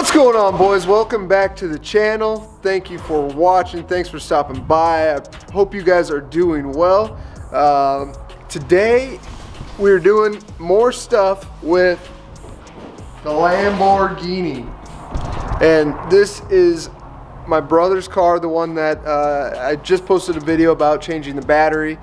What's going on, boys? Welcome back to the channel. Thank you for watching. Thanks for stopping by. I hope you guys are doing well. Today we're doing more stuff with the Lamborghini, and this is my brother's car, the one that I just posted a video about changing the battery.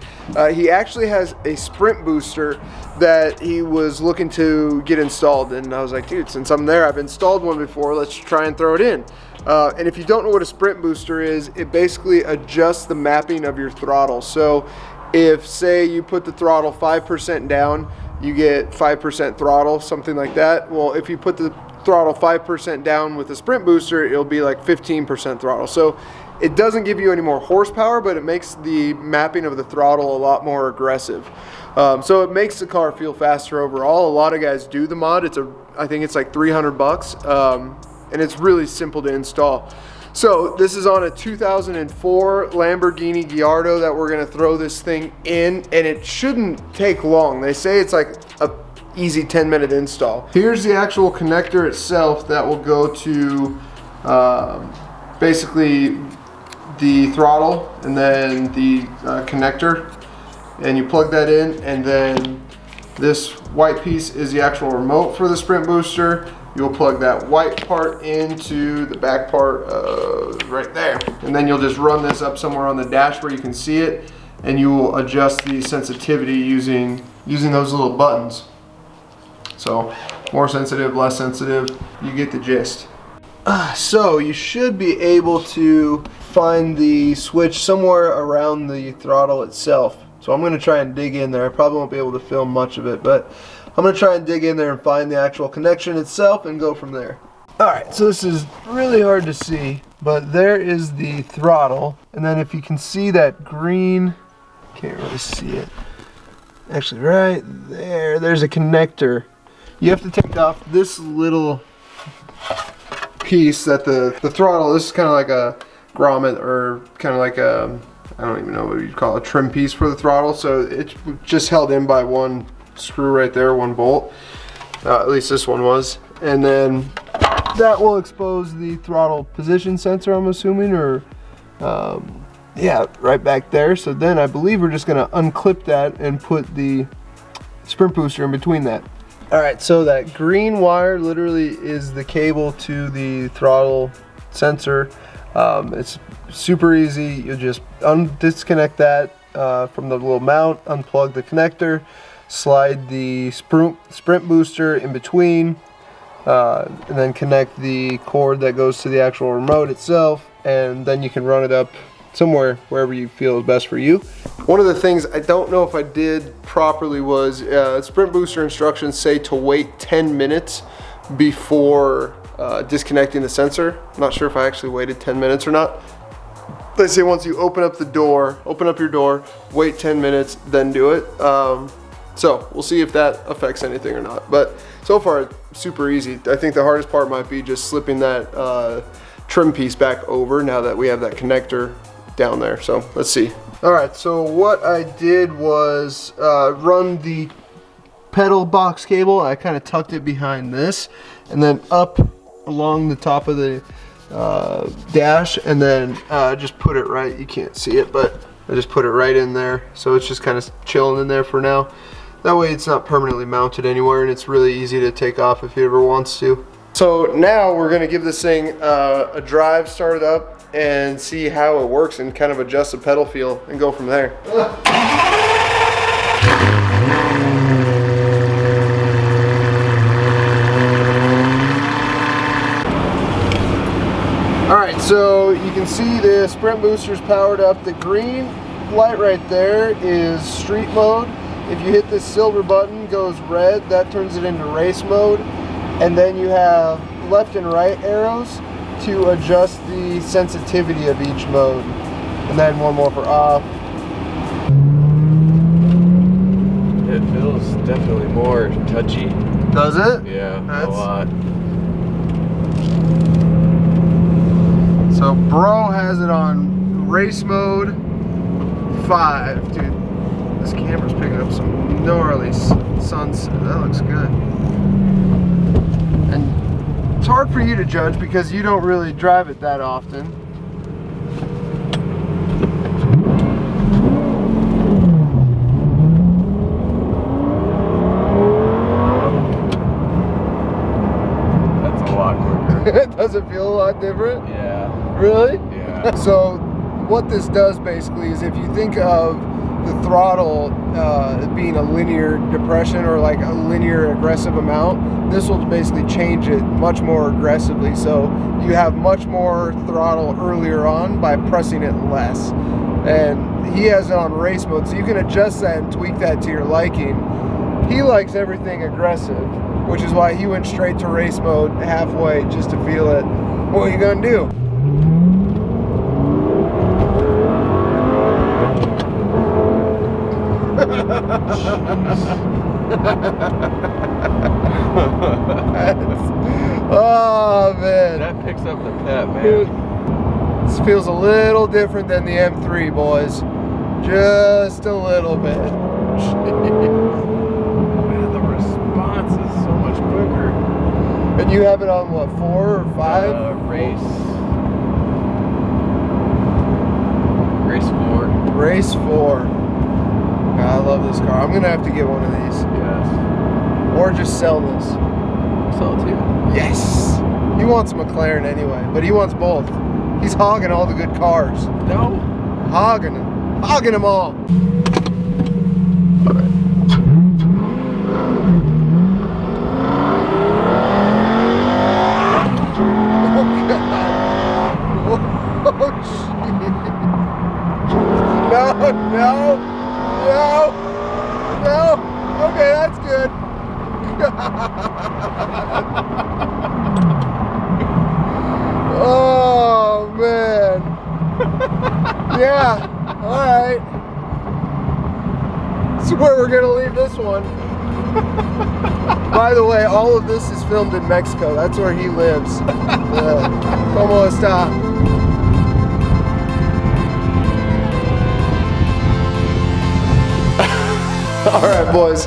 He actually has a sprint booster that he was looking to get installed, and I was like, dude, since I'm there, I've installed one before, let's try and throw it in. And if you don't know what a sprint booster is, it basically adjusts the mapping of your throttle. So if, say, you put the throttle 5% down, you get 5% throttle, something like that. Well, if you put the throttle 5% down with a sprint booster, it'll be like 15% throttle. So it doesn't give you any more horsepower, but it makes the mapping of the throttle a lot more aggressive. So it makes the car feel faster overall. A lot of guys do the mod. I think it's like 300 bucks, and it's really simple to install. So this is on a 2004 Lamborghini Gallardo that we're gonna throw this thing in, and it shouldn't take long. They say it's like a easy 10-minute install. Here's the actual connector itself that will go to basically the throttle and then the connector, and you plug that in, and then this white piece is the actual remote for the sprint booster. You'll plug that white part into the back part right there, and then you'll just run this up somewhere on the dash where you can see it, and you will adjust the sensitivity using those little buttons. So more sensitive, less sensitive, you get the gist. So you should be able to find the switch somewhere around the throttle itself. So I'm going to try and dig in there. I probably won't be able to film much of it, but I'm going to try and dig in there and find the actual connection itself and go from there. Alright, so this is really hard to see, but there is the throttle, and then if you can see that green, can't really see it, actually right there, there's a connector. You have to take off this little piece that the throttle, this is kind of like a grommet, or kind of like a, I don't even know what you'd call it, a trim piece for the throttle. So it's just held in by one screw right there, one bolt. At least this one was. And then that will expose the throttle position sensor, I'm assuming, or yeah, right back there. So then I believe we're just gonna unclip that and put the sprint booster in between that. Alright, so that green wire literally is the cable to the throttle sensor. It's super easy. You just disconnect that from the little mount, unplug the connector, slide the sprint booster in between, and then connect the cord that goes to the actual remote itself, and then you can run it up somewhere wherever you feel is best for you. One of the things I don't know if I did properly was sprint booster instructions say to wait 10 minutes before disconnecting the sensor. I'm not sure if I actually waited 10 minutes or not. They say once you open up your door, wait 10 minutes, then do it. So we'll see if that affects anything or not. But so far, super easy. I think the hardest part might be just slipping that trim piece back over now that we have that connector down there. So let's see. All right, so what I did was run the pedal box cable. I kind of tucked it behind this, and then up along the top of the dash, and then just put it right, you can't see it, but I just put it right in there. So it's just kind of chilling in there for now. That way it's not permanently mounted anywhere, and it's really easy to take off if he ever wants to. So now we're gonna give this thing a drive, start it up, and see how it works, and kind of adjust the pedal feel and go from there. Alright, so you can see the sprint booster's powered up. The green light right there is street mode. If you hit this silver button, goes red, that turns it into race mode. And then you have left and right arrows to adjust the sensitivity of each mode. And then one more for off. It feels definitely more touchy. Does it? Yeah, a lot. So bro has it on race mode 5. Dude, this camera's picking up some gnarly sunset. That looks good. And it's hard hard for you to judge because you don't really drive it that often. That's a lot quicker. Does it feel a lot different? Yeah. Really? Yeah. So what this does basically is if you think of the throttle being a linear depression or like a linear aggressive amount, this will basically change it much more aggressively. So you have much more throttle earlier on by pressing it less. And he has it on race mode, so you can adjust that and tweak that to your liking. He likes everything aggressive, which is why he went straight to race mode halfway just to feel it. What are you gonna do? Oh man, That picks up the pep, man. this feels a little different than the M3, boys. Just a little bit. Man, the response is so much quicker. And you have it on what, 4 or 5? Race 4. Race 4. God, I love this car. I'm gonna have to get one of these, Yes. or just sell this. Sell it too. Yes. He wants a McLaren anyway, but he wants both. He's hogging all the good cars. No. Hogging them all. No. Okay, that's good. Oh man. Yeah. All right. This is where we're gonna leave this one. By the way, all of this is filmed in Mexico. That's where he lives. Como está? All right, boys.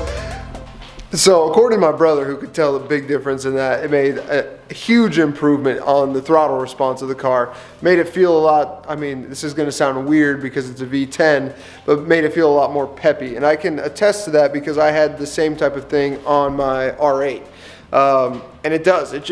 So according to my brother, who could tell the big difference in that, it made a huge improvement on the throttle response of the car. Made it feel a lot, I mean, this is gonna sound weird because it's a V10, but made it feel a lot more peppy. And I can attest to that because I had the same type of thing on my R8. And it does, it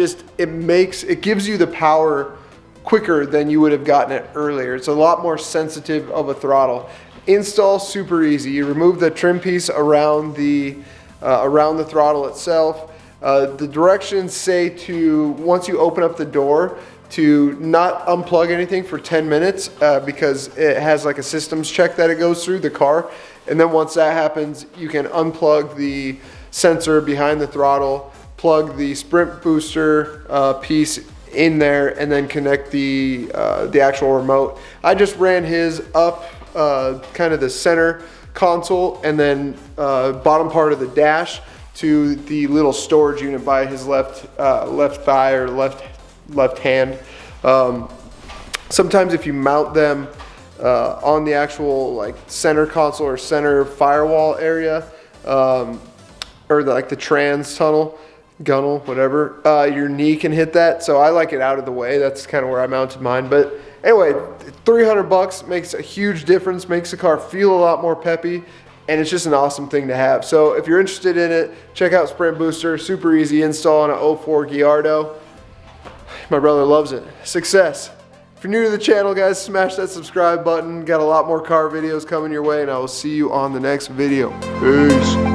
gives you the power quicker than you would have gotten it earlier. It's a lot more sensitive of a throttle. Install super easy. You remove the trim piece around the throttle itself. The directions say to, once you open up the door, to not unplug anything for 10 minutes because it has like a systems check that it goes through the car. And then once that happens, you can unplug the sensor behind the throttle, plug the sprint booster piece in there, and then connect the actual remote. I just ran his up kind of the center console and then bottom part of the dash to the little storage unit by his left thigh or left hand. Sometimes if you mount them on the actual like center console or center firewall area, or the trans tunnel, gunnel, whatever, your knee can hit that. So I like it out of the way. That's kind of where I mounted mine. But anyway, $300 makes a huge difference, makes the car feel a lot more peppy, and it's just an awesome thing to have. So if you're interested in it, check out Sprint Booster. Super easy install on an 04 Gallardo. My brother loves it. Success. If you're new to the channel, guys, smash that subscribe button. Got a lot more car videos coming your way, and I will see you on the next video. Peace.